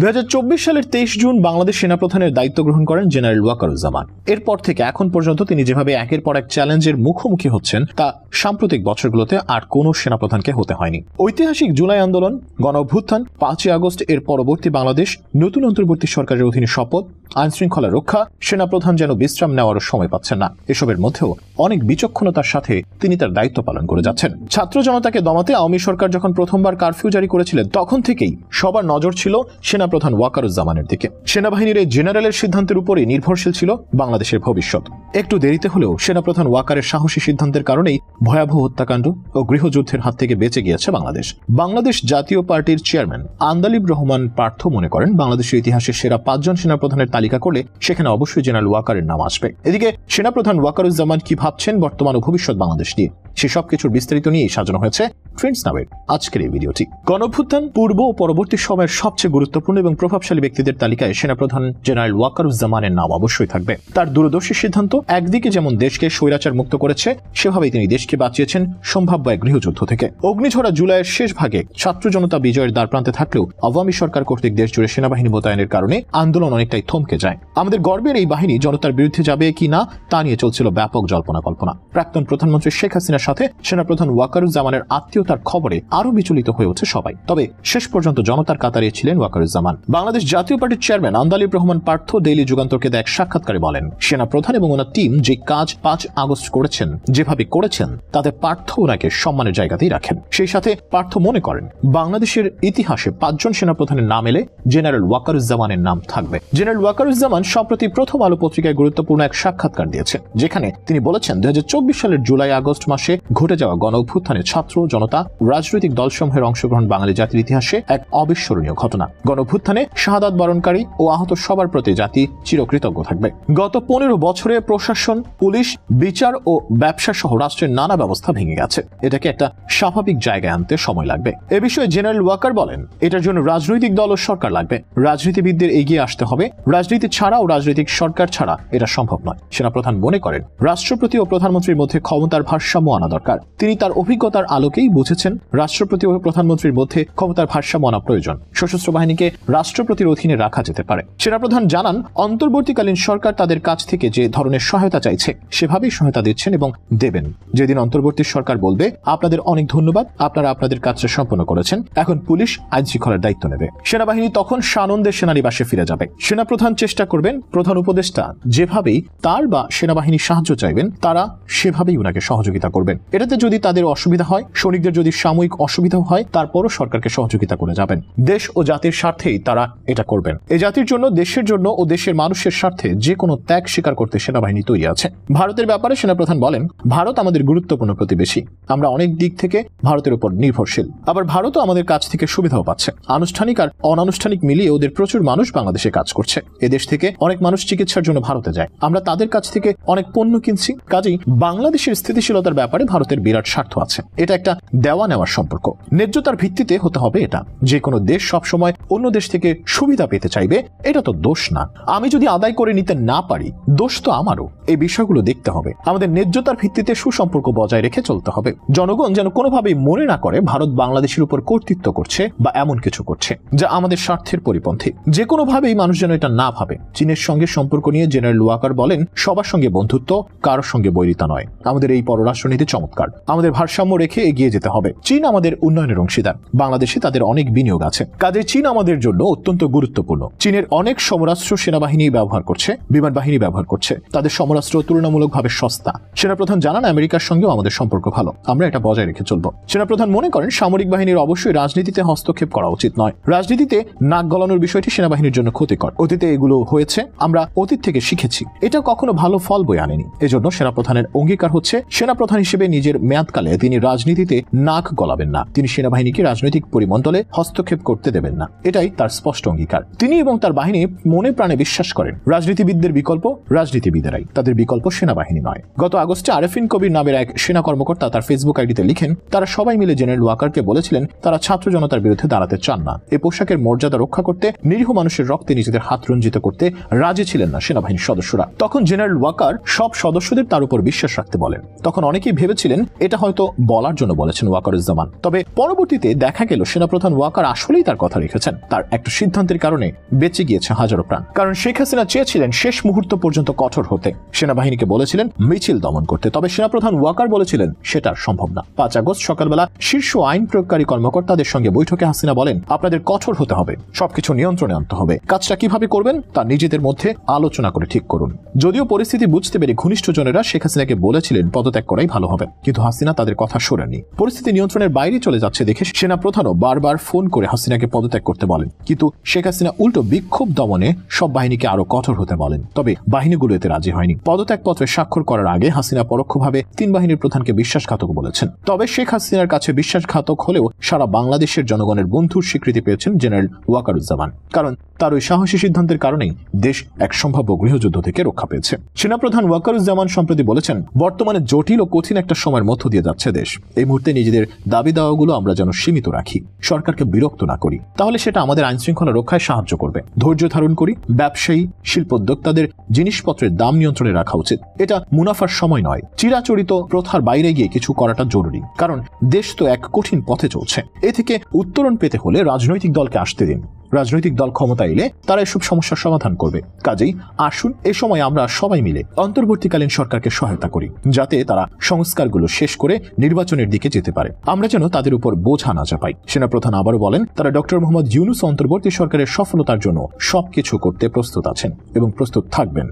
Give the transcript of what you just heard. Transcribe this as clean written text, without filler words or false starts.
2024 সালের 23 জুন বাংলাদেশ সেনাপ্রধানের দায়িত্ব গ্রহণ করেন জেনারেল ওয়াকারুজ্জামান। এরপর থেকে এখন পর্যন্ত তিনি যেভাবে একের পর এক চ্যালেঞ্জের মুখোমুখি হচ্ছেন তা সাম্প্রতিক বছরগুলোতে আর কোনো সেনাপ্রধানকে হতে হয়নি। ঐতিহাসিক জুলাই আন্দোলন, গণঅভ্যুত্থান, 5ই আগস্ট এর পরবর্তী বাংলাদেশ, নতুন অন্তর্বর্তী সরকারের অধীনে শপথ, আইন শৃঙ্খলা রক্ষা, সেনাপ্রধান যেন বিশ্রাম নেওয়ারও সময় পাচ্ছেন না। এসবের মধ্যেও অনেক বিচক্ষণতার সাথে তিনি তার দায়িত্ব পালন করে যাচ্ছেন। ছাত্র জনতাকে দমাতে আওয়ামী সরকার যখন প্রথমবার কারফিউ জারি করেছিলেন তখন থেকেই সবার নজর ছিল সেনাপ্রধান ওয়াকারুজ্জামানের দিকে। সেনাবাহিনীর এই জেনারেলের সিদ্ধান্তের উপরেই নির্ভরশীল ছিল বাংলাদেশের ভবিষ্যৎ। একটু দেরিতে হলেও সেনাপ্রধান ওয়াকারের সাহসী সিদ্ধান্তের কারণেই ভয়াবহ হত্যাকাণ্ড ও গৃহযুদ্ধের হাত থেকে বেঁচে গিয়েছে বাংলাদেশ। বাংলাদেশ জাতীয় পার্টির চেয়ারম্যান আন্দালিব রহমান পার্থ মনে করেন, বাংলাদেশের ইতিহাসের সেরা 5 জন সেনাপ্রধানের তালিকা করলে সেখানে অবশ্যই জেনারেল ওয়াকারের নাম আসবে। এদিকে সেনাপ্রধান ওয়াকারুজ্জামান কি ভাবছেন বর্তমান ও ভবিষ্যৎ বাংলাদেশ নিয়ে, সেসব কিছুর বিস্তারিত নিয়েই সাজানো হয়েছে ট্রেন্ডস নামের আজকের এই ভিডিওটি। গণঅভ্যুত্থান পূর্ব ও পরবর্তী সময়ের সবচেয়ে গুরুত্বপূর্ণ এবং প্রভাবশালী ব্যক্তিদের তালিকায় সেনাপ্রধান জেনারেল ওয়াকারুজ্জামানের নাম অবশ্যই থাকবে। তার দূরদর্শী সিদ্ধান্ত একদিকে যেমন দেশকে স্বৈরাচার মুক্ত করেছে, সেভাবেই তিনি দেশকে বাঁচিয়েছেন সম্ভাব্য এক গৃহযুদ্ধ থেকে। অগ্নিঝরা জুলাইয়ের শেষ ভাগে ছাত্র জনতা বিজয়ের দ্বারপ্রান্তে থাকলেও আওয়ামী সরকার কর্তৃক দেশ জুড়ে সেনাবাহিনী মোতায়েনের কারণে আন্দোলন অনেকটাই থমকে যায়। আমাদের গর্বের এই বাহিনী জনতার বিরুদ্ধে যাবে কি না তা নিয়ে চলছিল ব্যাপক জল্পনা কল্পনা। প্রাক্তন প্রধানমন্ত্রী শেখ হাসিনার সাথে সেনাপ্রধান ওয়াকারুজ্জামানের আত্মীয়তার খবরে আরো বিচলিত হয়ে ওঠে সবাই। তবে শেষ পর্যন্ত জনতার কাতারে ছিলেন ওয়াকারুজ্জামান। বাংলাদেশ জাতীয় পার্টির চেয়ারম্যান আন্দালিব রহমান পার্থ ডেইলি যুগান্তরকে দেয়া এক সাক্ষাৎকারে বলেন, সেনাপ্রধান এবং ওনার টিম যে কাজ 5 আগস্ট করেছেন, যেভাবে করেছেন, তাতে পার্থ ওনাকে সম্মানের জায়গাতেই রাখেন। সেই সাথে পার্থ মনে করেন বাংলাদেশের ইতিহাসে 5 জন সেনাপ্রধানের নাম এলে জেনারেল ওয়াকারুজ্জামানের নাম থাকবে। জেনারেল ওয়াকারুজ্জামান সম্প্রতি প্রথম আলো পত্রিকায় গুরুত্বপূর্ণ এক সাক্ষাৎকার দিয়েছেন, যেখানে তিনি বলেছেন 2024 সালের জুলাই আগস্ট মাসে ঘটে যাওয়া গণঅভ্যুত্থানে ছাত্র জনতা রাজনৈতিক দলসমূহের অংশগ্রহণ বাঙালি জাতির ইতিহাসে এক অবিস্মরণীয় ঘটনা। গণঅভ্যুত্থানে শাহাদাত বরণকারী ও আহত সবার প্রতি জাতি চিরকৃতজ্ঞ থাকবে। গত 15 বছরে প্রশাসন, পুলিশ, বিচার ও ব্যবসা সহ রাষ্ট্রের নানা ব্যবস্থা ভেঙে গেছে। এটাকে একটা স্বাভাবিক জায়গায় আনতে সময় লাগবে। এ বিষয়ে জেনারেল ওয়াকার বলেন, এটার জন্য রাজনৈতিক দল ও সরকার লাগবে। রাজনীতিবিদদের এগিয়ে আসতে হবে। রাজনীতি ছাড়া ও রাজনৈতিক সরকার ছাড়া এটা সম্ভব নয়। সেনাপ্রধান মনে করেন রাষ্ট্রপতি ও প্রধানমন্ত্রীর মধ্যে ক্ষমতার ভারসাম্য আনা দরকার। তিনি তার অভিজ্ঞতার আলোকেই বুঝেছেন রাষ্ট্রপতি ও প্রধানমন্ত্রীর মধ্যে ক্ষমতার ভারসাম্য আনা প্রয়োজন। সশস্ত্র বাহিনীকে রাষ্ট্রপতির অধীনে রাখা যেতে পারে। সেনাপ্রধান জানান, অন্তর্বর্তীকালীন সরকার তাদের কাছ থেকে যে ধরনের সহায়তা চাইছে সেভাবেই সহায়তা দিচ্ছেন এবং দেবেন। যেদিন অন্তর্বর্তী সরকার বলবে আপনাদের অনেক ধন্যবাদ, আপনারা আপনাদের কাজটা সম্পন্ন করেছেন, এখন পুলিশ আইন শৃঙ্খলার দায়িত্ব নেবে, সেনাবাহিনী তখন সানন্দে সেনানিবাসে ফিরে যাবে। সেনাপ্রধান চেষ্টা করবেন প্রধান উপদেষ্টা যেভাবেই তার বা সেনাবাহিনীর সাহায্য চাইবেন তারা সেভাবেই উনাকে সহযোগিতা করবেন। এটাতে যদি তাদের অসুবিধা হয়, সৈনিকদের যদি সাময়িক অসুবিধা হয়, তারপরও সরকারকে সহযোগিতা করে যাবেন। দেশ ও জাতির স্বার্থেই তারা এটা করবেন। এই জাতির জন্য, দেশের জন্য ও দেশের মানুষের স্বার্থে যে কোনো ত্যাগ স্বীকার করতে সেনাবাহিনী তৈরি আছে। ভারতের ব্যাপারে সেনাপ্রধান বলেন, ভারত আমাদের গুরুত্বপূর্ণ প্রতিবেশী। আমরা অনেক দিক থেকে ভারতের উপর নির্ভরশীল। আবার ভারতও আমাদের কাছ থেকে সুবিধাও পাচ্ছে। আনুষ্ঠানিক আর অনানুষ্ঠানিক মিলিয়ে ওদের প্রচুর মানুষ বাংলাদেশে কাজ করছে। এদেশ থেকে অনেক মানুষ চিকিৎসার জন্য ভারতে যায়। আমরা তাদের কাছ থেকে অনেক পণ্য কিনছি। কাজেই বাংলাদেশের স্থিতিশীলতার ব্যাপারে ভারতের বিরাট স্বার্থ আছে। এটা একটা দেওয়া নেওয়ার সম্পর্ক। ন্যায্যতার ভিত্তিতে হতে হবে এটা। যে কোনো দেশ সবসময় অন্য দেশ থেকে সুবিধা পেতে চাইবে, এটা তো দোষ না। আমি যদি আদায় করে নিতে না পারি, দোষ তো আমারও। এই বিষয়গুলো দেখতে হবে। আমাদের ন্যায্যতার ভিত্তিতে সুসম্পর্ক বজায় রেখে চলতে হবে। জনগণ যেন কোনোভাবেই মনে না করে ভারত বাংলাদেশের উপর কর্তৃত্ব করছে বা এমন কিছু করছে যা আমাদের স্বার্থের পরিপন্থী। যে কোনোভাবেই মানুষ যেন এটা না ভাবে। চীনের সঙ্গে সম্পর্ক নিয়ে জেনারেল ওয়াকার বলেন, সবার সঙ্গে বন্ধুত্ব, কারোর সঙ্গে বৈরিতা নয়। আমাদের এই পররাষ্ট্রনীতি চমৎকার। আমাদের ভারসাম্য রেখে এগিয়ে যেতে হবে। চীন আমাদের উন্নয়নের অংশীদার। বাংলাদেশে তাদের অনেক বিনিয়োগ আছে। কাজে চীন আমাদের জন্য অত্যন্ত গুরুত্বপূর্ণ। চীনের অনেক সমরাস্ত্র সেনাবাহিনী ব্যবহার করছে, বিমান বাহিনী ব্যবহার করছে। তাদের সমরাস্ত্র তুলনামূলকভাবে সস্তা। সেনাপ্রধান জানান, আমেরিকার সঙ্গেও আমাদের সম্পর্ক ভালো। আমরা এটা বজায় রেখে চলব। সেনাপ্রধান মনে করেন সামরিক বাহিনীর অবশ্যই রাজনীতিতে হস্তক্ষেপ করা উচিত নয়। রাজনীতিতে নাক গলানোর বিষয়টি সেনাবাহিনীর জন্য ক্ষতিকর। অতীতে এগুলো হয়েছে, আমরা অতীত থেকে শিখেছি। এটা কখনো ভালো ফল বয়ে আনেনি। এজন্য সেনাপ্রধানের অঙ্গীকার হচ্ছে সেনাপ্রধান হিসেবে নিজের মেয়াদকালে তিনি রাজনীতিতে নাক গলাবেন না। তিনি সেনাবাহিনীকে রাজনৈতিক পরিমণ্ডলে হস্তক্ষেপ করতে দেবেন না। এটাই তার স্পষ্ট অঙ্গীকার। তিনি এবং তার বাহিনী মনে প্রাণে বিশ্বাস করেন রাজনীতিবিদদের বিকল্প রাজনীতিবিদেরাই, তাদের বিকল্প সেনাবাহিনী নয়। গত আগস্টে আরেফিন কবির নামের এক সেনা কর্মকর্তা তার ফেসবুক আইডিতে লিখেন, তারা সবাই মিলে জেনারেল ওয়াকারকে বলেছিলেন তারা ছাত্র জনতার বিরুদ্ধে দাঁড়াতে চান না। এই পোশাকের মর্যাদা রক্ষা করতে, নিরীহ মানুষের রক্তে নিজেদের হাত রঞ্জিত করতে রাজি ছিলেন না সেনাবাহিনীর সদস্যরা। তখন জেনারেল ওয়াকার সব সদস্যদের তার উপর বিশ্বাস রাখতে বলেন। তখন অনেকেই ভেবেছিলেন এটা হয়তো বলার জন্য বলেছেন। বলেছেন ওয়াকারুজ্জামান। তবে পরবর্তীতে দেখা গেল সেনাপ্রধান ওয়াকার আসলেই তার কথা রেখেছেন। তার একটা সিদ্ধান্তের কারণে বেঁচে গিয়েছে হাজারো প্রাণ। কারণ শেখ হাসিনা চেয়েছিলেন শেষ মুহূর্ত পর্যন্ত কঠোর হতে, সেনাবাহিনীকে বলেছিলেন মিছিল দমন করতে। তবে সেনাপ্রধান ওয়াকার বলেছিলেন সেটা সম্ভব না। 5 আগস্ট সকালবেলা শীর্ষ আইন প্রয়োগকারী কর্মকর্তাদের সঙ্গে বৈঠকে হাসিনা বলেন, আপনাদের কঠোর হতে হবে, সবকিছু নিয়ন্ত্রণে আনতে হবে, কাজটা কিভাবে করবেন তা নিজেদের মধ্যে আলোচনা করে ঠিক করুন। যদিও পরিস্থিতি বুঝতে পেরে ঘনিষ্ঠজনেরা শেখ হাসিনাকে বলেছিলেন পদত্যাগ করাই ভালো হবে, কিন্তু হাসিনা তাদের কথা শোনেননি। পরিস্থিতি নিয়ন্ত্রণের বাইরে চলে যাচ্ছে দেখে সেনাপ্রধানও বারবার ফোন করে হাসিনাকে পদত্যাগ করতে বলেন, কিন্তু শেখ হাসিনা উল্টো বিক্ষোভ দমনে সব বাহিনীকে আরো কঠোর হতে বলেন। তবে বাহিনীগুলো এতে রাজি হয়নি। পদত্যাগপত্রে স্বাক্ষর করার আগে হাসিনা পরোক্ষভাবে 3 বাহিনীর প্রধানকে বিশ্বাসঘাতক বলেছেন। তবে শেখ হাসিনার কাছে বিশ্বাসঘাতক হলেও সারা বাংলাদেশের জনগণের বন্ধুর স্বীকৃতি পেয়েছেন জেনারেল ওয়াকারুজ্জামান, কারণ তার ওই সাহসী সিদ্ধান্তের কারণেই দেশ এক সম্ভাব্য গৃহযুদ্ধ থেকে রক্ষা পেয়েছে। সেনাপ্রধান ওয়াকারুজ্জামান সম্প্রতি বলেছেন, বর্তমানে জটিল ও কঠিন একটা সময়ের মধ্য দিয়ে যাচ্ছে দেশ। এই মুহূর্তে নিজেদের দাবি দাওয়াগুলো আমরা যেন সীমিত রাখি, সরকারকে বিরক্ত না করি, তাহলে সেটা আমাদের আইন শৃঙ্খলা রক্ষায় সাহায্য করবে। ধৈর্য ধারণ করি, ব্যবসায়ী শিল্পোদ্যোক্তাদের জিনিসপত্রের দাম নিয়ন্ত্রণে রাখা উচিত। এটা মুনাফার সময় নয়, চিরাচরিত প্রথার বাইরে গিয়ে কিছু করাটা জরুরি, কারণ দেশ তো এক কঠিন পথে চলছে। এ থেকে উত্তরণ পেতে হলে রাজনৈতিক দলকে আসতে দিন। রাজনৈতিক দল ক্ষমতা এলে তারা এসব সমস্যার সমাধান করবে। কাজেই আসুন এ সময় আমরা সবাই মিলে অন্তর্বর্তীকালীন সরকারকে সহায়তা করি, যাতে তারা সংস্কারগুলো শেষ করে নির্বাচনের দিকে যেতে পারে। আমরা যেন তাদের উপর বোঝা না চাপাই। সেনাপ্রধান আবারও বলেন, তারা ডক্টর মোহাম্মদ ইউনূস অন্তর্বর্তী সরকারের সফলতার জন্য সবকিছু করতে প্রস্তুত আছেন এবং প্রস্তুত থাকবেন।